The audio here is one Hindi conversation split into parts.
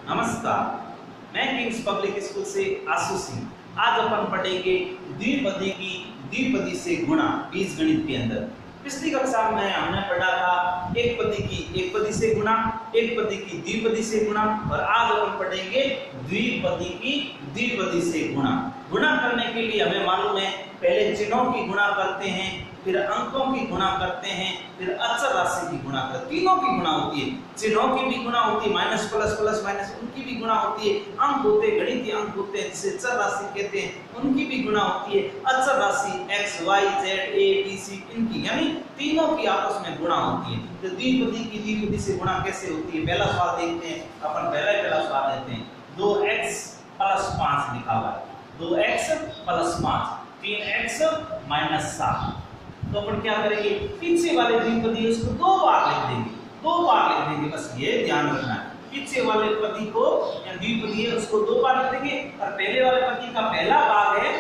नमस्कार, मैं किंग्स पब्लिक स्कूल से आशु सिंह। आज अपन पढ़ेंगे द्विपदी की द्विपदी से गुणा बीजगणित के अंदर। पिछली कक्षा में हमने पढ़ा था एक पदी की एक पदी से गुणा, एक पदी की द्विपदी से गुणा, और आज अपन पढ़ेंगे द्विपदी की द्विपदी से गुणा। गुणा करने के लिए हमें मालूम है पहले चिन्हों की गुणा करते हैं, फिर अंकों की गुणा करते हैं, फिर अचर राशि की गुणा करते हैं। तीनों की गुणा होती है, चिन्हों की भी गुणा होती है, माइनस प्लस प्लस माइनस, उनकी भी गुणा होती है। अंक होते हैं, गणितीय अंक होते हैं जिसे चर राशि कहते हैं, उनकी भी गुणा होती है। अचर राशि x y z a b c इनकी, यानी तीनों की आपस में गुणा होती है। तो द्विपदी की द्विपदी से गुणा कैसे होती है पहला सवाल देखते हैं। अपन पहला सवाल लेते हैं। 2x + 5 लिखा हुआ है, 2x + 5 3x - 7। तो अपन क्या करेंगे, पीछे वाले द्विपदी उसको दो बार लिख देंगे, बस ये ध्यान रखना है। पीछे वाले पदी को या द्विपदी है उसको दो बार लिख देंगे, और पहले वाले पदी का पहला भाग है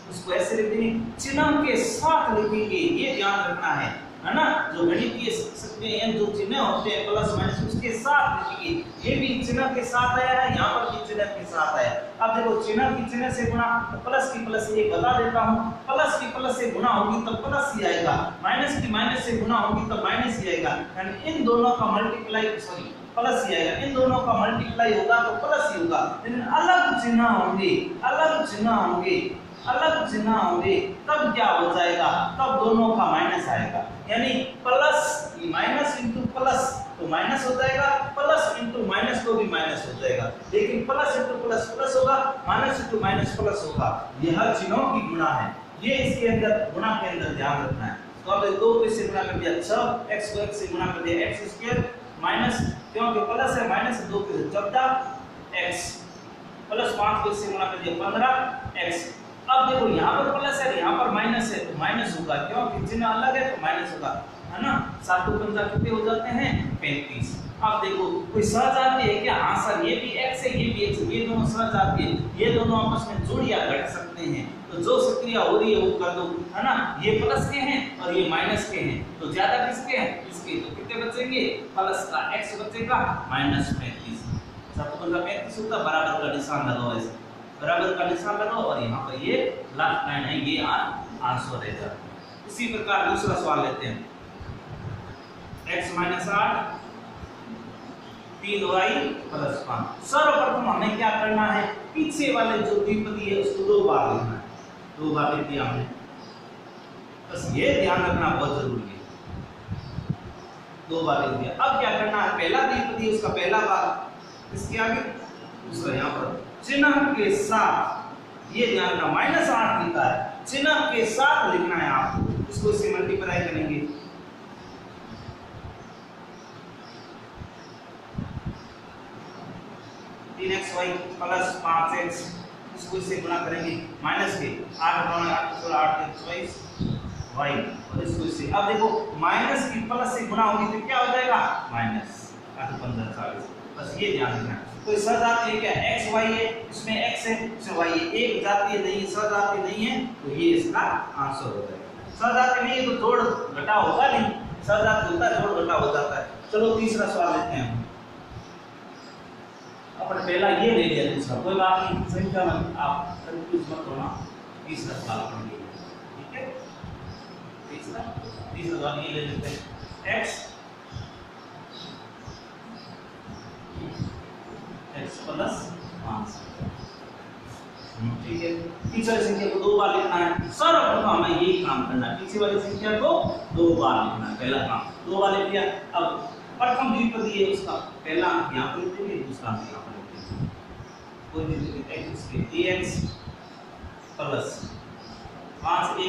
उसको ऐसे लिख देंगे, चिन्ह के साथ लिखेंगे, ये ध्यान रखना है ना। जो गणितीय सकते हैं जो चिन्ह होते हैं प्लस माइनस उसके साथ लिखेंगे। ये भी चिन्ह के साथ आया है, यहाँ पर भी चिन्ह के साथ आया। अब देखो चिन्ह की चिन्ह से गुणा, तो प्लस की प्लस ये बता देता हूँ, प्लस की प्लस से गुणा होगी तो प्लस ही आएगा, माइनस की माइनस से गुणा होगी तो माइनस ही आएगा, यानी इन दोनों का मल्टीप्लाई प्लस ही आएगा, इन दोनों का मल्टीप्लाई होगा तो प्लस ही होगा। लेकिन अलग चिन्ह होंगे तब क्या हो जाएगा, तब दोनों का माइनस आएगा, यानी प्लस माइनस इंटू प्लस तो माइनस हो जाएगा, प्लस इंटू माइनस तो भी माइनस हो जाएगा। लेकिन प्लस इंटू प्लस प्लस होगा, माइनस इंटू माइनस प्लस होगा। यह चिन्हों की गुणा है, ये इसके अंदर गुणा के अंदर ध्यान रखना है। तो अब 2 को इससे गुणा कर दिया 6, x को x से गुणा कर दिया x² माइनस, क्योंकि प्लस है माइनस 2 के 14 x प्लस 5 को इससे गुणा कर दिया 15x। अब देखो यहाँ पर प्लस है, यहाँ पर माइनस है, तो माइनस होगा, क्योंकि चिन्ह अलग है तो माइनस होगा, है ना। 7 को 15 कितने हो जाते हैं 35। अब देखो कोई सहजाती है क्या, हाँ सर ये भी x है ये भी x है, ये दोनों सहजाती है, ये दोनों आपस में जुड़ या घट सकते हैं, तो जो सक्रिया हो रही है वो कर दो, है ना। ये प्लस के हैं और ये माइनस के हैं, तो ज्यादा किसके हैं इसके, तो कितने बचेंगे, प्लस का x बचेगा -35। 7 को 15 35 होता, बराबर का निशान लगाओ, ऐसे बराबर का निशान लगाओ, और यहाँ पर ये लास्ट लाइन है, ये आंसर रह जाता है। इसी प्रकार दूसरा सवाल लेते हैं। x - 8 3y + 5। सर्वप्रथम हमें क्या करना है, पीछे वाले जो द्विपदी है उसको दो बार लिखना है, दो बार लिख दिया हमने, बस ये ध्यान रखना बहुत जरूरी है, दो बार लिख दिया। अब क्या करना है, पहला द्विपदी उसका पहला भाग इसके आगे, दूसरा यहाँ पर चिन्ह के साथ, ये ध्यान रखना -8 लिखा है, चिन्ह के साथ लिखना है आपको, इसको इससे मल्टीप्लाई करेंगे, (3xy + 5x), इसको इससे गुणा करेंगे माइनस के 8 × 8 = 8 × 24 y, और इसको इससे, अब देखो माइनस की प्लस से गुणा होगी तो क्या हो जाएगा माइनस 8 × 15 = 40। बस ये ध्यान रखना। कोई सहजाती है क्या, x y है, इसमें x है इसमें y है, एक जातीय नहीं है, सहजातीय नहीं है, तो ये इसका आंसर हो जाएगा। सहजातीय नहीं है तो जोड़ घटा होगा नहीं, सहजातीय होता है जोड़ घटा हो जाता है। चलो तीसरा सवाल लेते हैं। अपन पहला ये ले लिया, दूसरा कोई बात नहीं, संख्या मत आप कंफ्यूज मत होना। तीसरा सवाल अपन ले, ठीक है, तीसरा सवाल ये ले लेते हैं। x + 5, ठीक है। तीसरी संख्या को दो बार लिखना है, सर्वप्रथम हमें यही काम करना है, पीछे वाली संख्या को दो बार लिखना है, पहला काम दो बार लिख दिया। अब प्रथम द्विपदी है उसका पहला अंक यहाँ पर लिख देंगे, दूसरा अंक यहाँ पर लिख देंगे, कोई भी ax + 5a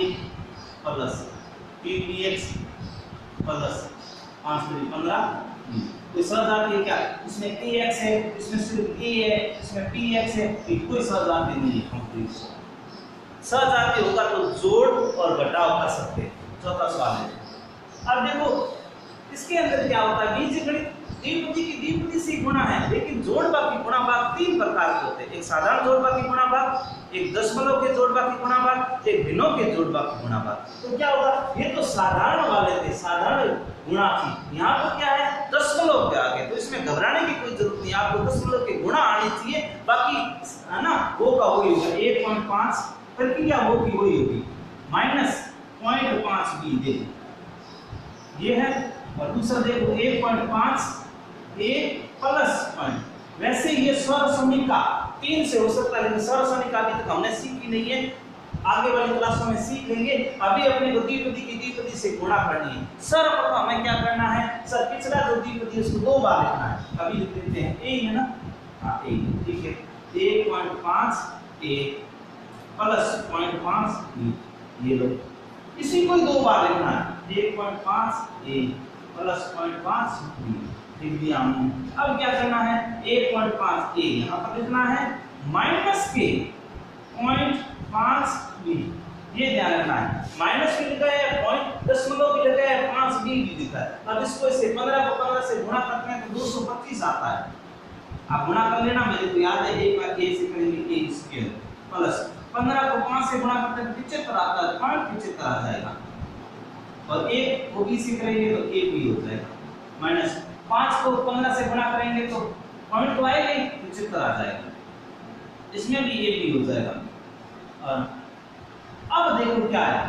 + 3bx + 5 × 15। कोई सहजाती है क्या, इसमें ax है, इसमें सिर्फ a है, इसमें px है, कोई सहजाती नहीं है, कंप्लीट सहजाती होगा तो जोड़ और घटाव कर सकते हैं। चौथा सवाल है। अब देखो इसके अंदर क्या होता है, बीजगणित द्विपदी की द्विपदी से गुणा है, लेकिन जोड़वा की गुणा भाग 3 प्रकार के होते हैं। एक साधारण जोड़वा की गुणा भाग, एक दशमलव के जोड़वा की गुणा भाग, एक भिन्नों के जोड़वा की गुणा भाग। तो क्या होगा, ये तो साधारण वाले थे, साधारण गुणा थी, यहाँ पर क्या है दशमलव के आगे, तो इसमें घबराने की कोई जरूरत नहीं, आपको दशमलव के गुणा आनी चाहिए, बाकी है ना वो का वही होगा 1.5, प्रक्रिया वो की वही होगी -0.5 b दे ये है। और दूसरा देखो 1.5 a प्लस पॉइंट, वैसे ये स्वरसमीका 3 से हो सकता है, लेकिन स्वरसमीका अभी तक हमने सीखी नहीं है, आगे वाली क्लासों में सीख लेंगे। अभी अपने को द्विपदी की द्विपदी से गुणा करनी है। सर्वप्रथम हमें क्या करना है, सर पिछला जो द्विपदी उसको 2 बार लिखना है। अभी लिख देते हैं a है ना, हाँ a, ठीक है 1.5 a प्लस 0.5 b, ये लो इसी को 2 बार लिखना है 1.5 a प्लस 0.5 b, लिख दिया हमने। अब क्या करना है 1.5 a यहाँ पर लिखना है माइनस के 0.5 b, ये ध्यान रखना है। माइनस की लिखा है पॉइंट, दशमलव की लिखा है 5 b भी लिखा है। अब इसको इसे 15 को 15 से गुणा करते हैं तो 225 आता है। आप गुणा कर लेना, मेरे को याद है एक बार a से करेंगे a स्क्वायर प्लस 15 को 5 से गुणा करते हैं 75 आता है, पॉइंट 75 आ जाएगा। और 1 को b से करेंगे तो a b हो जाएगा, माइनस 5 को 15 से गुणा करेंगे तो पॉइंट तो आएगा ही 75 आ जाएगा, इसमें भी a b हो जाएगा। और अब देखो क्या है,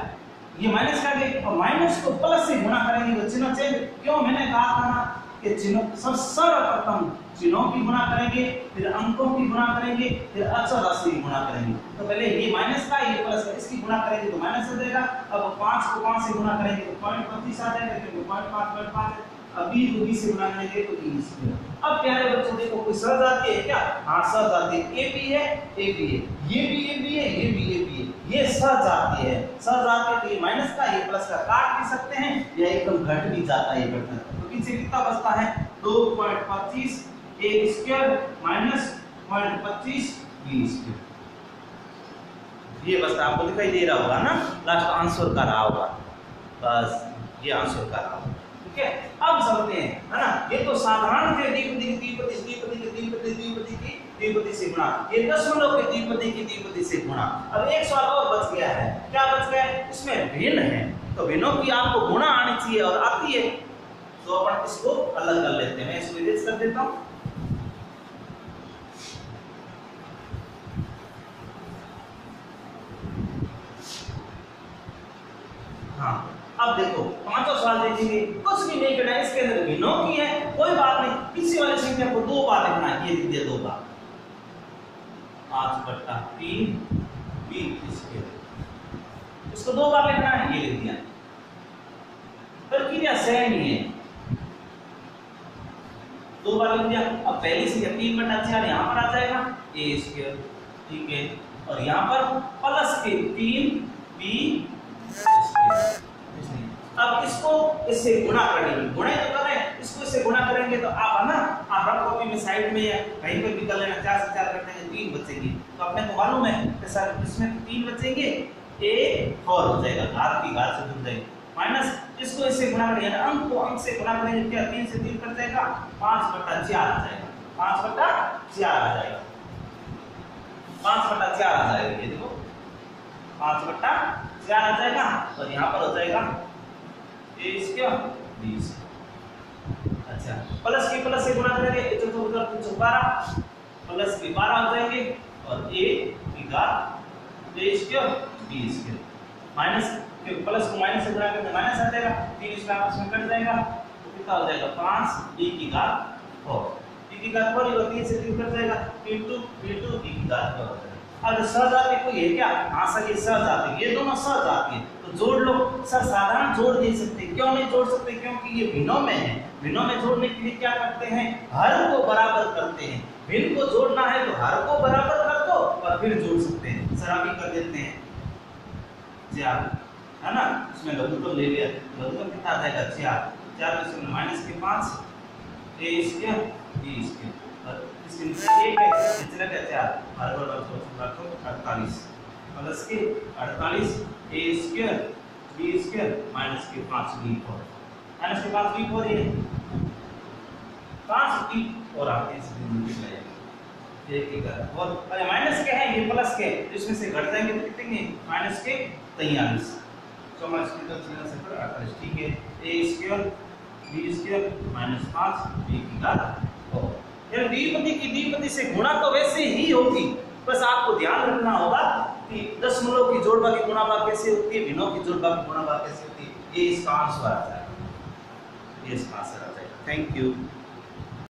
ये माइनस का गए और माइनस को प्लस से गुणा करेंगे तो चिन्ह चेंज, क्यों मैंने कहा था ना कि चिन्ह सर्वप्रथम चिन्हों की गुणा करेंगे, फिर अंकों की गुणा करेंगे, फिर अचर राशि की गुणा करेंगे। तो पहले ये माइनस का ये प्लस का, इसकी गुणा करेंगे तो माइनस हो जाएगा। अब 5 को 5 से गुणा करेंगे तो 0.25 आ जाएगा, क्योंकि 0.5 अब b को b से गुणा करेंगे तो b स्क्वायर। अब प्यारे बच्चों देखो कोई सहज आती है क्या, हाँ सहज आती है, a b है a b है, ये भी a b है, ये भी a b है, ये सहज आती है। सहज आती है तो ये माइनस का ये प्लस का काट भी सकते हैं या एकदम घट भी जाता है, ये घटना। तो पीछे कितना बचता है 2.25 a square minus 0.25 b square, ये बस आपको दिखाई दे रहा होगा ना, लास्ट आंसर का रहा होगा, बस ये आंसर का रहा होगा। ठीक है, अब समझते हैं है ना, ये तो साधारण थे द्विपदी से गुणा, ये दशमलव के द्विपदी की द्विपदी से गुणा। अब एक सवाल और बच गया है, क्या बच गया है, इसमें भिन्न है, तो भिन्नों की आपको गुणा आनी चाहिए और आती है, तो अपन इसको अलग कर लेते हैं। मैं इसको इरेज कर देता हूं। हाँ, अब देखो पांचों सवाल देखेंगे, कुछ भी नहीं करना है, इसके अंदर भिन्नों की है कोई बात नहीं, किसी वाली संख्या को 2 बार लिखना है, ये लिख दिया 2 बार 5/3 b स्क्वायर, इसको 2 बार लिखना है, ये लिख दिया। प्रक्रिया सेम ही है, 2 बार लिख दिया। अब पहली संख्या 3/4 यहाँ पर आ जाएगा a स्क्वायर, ठीक है, और यहाँ पर प्लस के 3b स्क्वायर। अब इसको इससे गुणा करेंगे, गुणा तो कर रहे हैं, इसको इससे गुणा करेंगे तो आप है ना, आप रफ कॉपी में साइड में या कहीं पर भी कर लेना, 4 से 4 करते हैं 3 बचेंगे, तो अपने को मालूम है कि सर इसमें 3 बचेंगे, a 4 हो जाएगा, घात की घात से जुड़ जाएगा, माइनस इसको इससे गुणा करेंगे, अंक को अंक से गुणा करेंगे, क्या 3 से 3 कट जाएगा, 5/4 आ जाएगा, 5/4 आ जाएगा, 5/4 आ जाएगा, ये देखो 5/4 आ जाएगा, और यहाँ पर हो जाएगा a स्क्वायर b स्क्वायर। अच्छा, प्लस की प्लस से गुणा करेंगे, 1 तो 12 प्लस के 12 हो जाएंगे, और a की घात a square b square, minus के प्लस को माइनस से गुणा करके माइनस आ जाएगा, 3 इसका आपस में कट जाएगा, तो कितना हो जाएगा 5 b की घात 4, b की घात 4 और 3 से 3 कट जाएगा, b2 b की घात 4 हो जाएगा। अब सहजाति कोई है क्या, हाँ सर ये सहजाति, ये दोनों सहजाति है, तो जोड़ लो। सर साधारण जोड़ नहीं सकते, क्यों नहीं जोड़ सकते, क्योंकि ये भिन्नों में है, भिन्नों में जोड़ने के लिए क्या करते हैं, हर को बराबर करते हैं, भिन्न को जोड़ना है तो हर को बराबर कर दो और फिर जोड़ सकते हैं। सर अभी कर देते हैं 4, है ना, इसमें लघुत्तम ले लिया, लघुत्तम कितना आ जाएगा 4 इसमें माइनस के 5 a स्क्वायर b स्क्वायर, और इसके नीचे 1 है, निचला क्या 4 बराबर 48 प्लस के 48 a square b square minus के 5 b 4, माइनस के 5 b 4 ये 5 b और आगे से मल्टीप्लाई एक एक कर, और माइनस के है ये प्लस के, इसमें से घट जाएंगे तो कितने माइनस के 43, तो माइनस के 48, ठीक है, a square b square minus 5 b की घात 4, यानी द्विपदी की द्विपदी से गुणा तो वैसे ही होगी, बस आपको ध्यान रखना होगा कि दशमलव की जोड़ भाग की गुणा भाग कैसे होती है, भिन्नों की जोड़ भाग की गुणा भाग कैसे होती है। ये इसका आंसर आ जाएगा, ये इसका आंसर आ जाएगा। Thank you.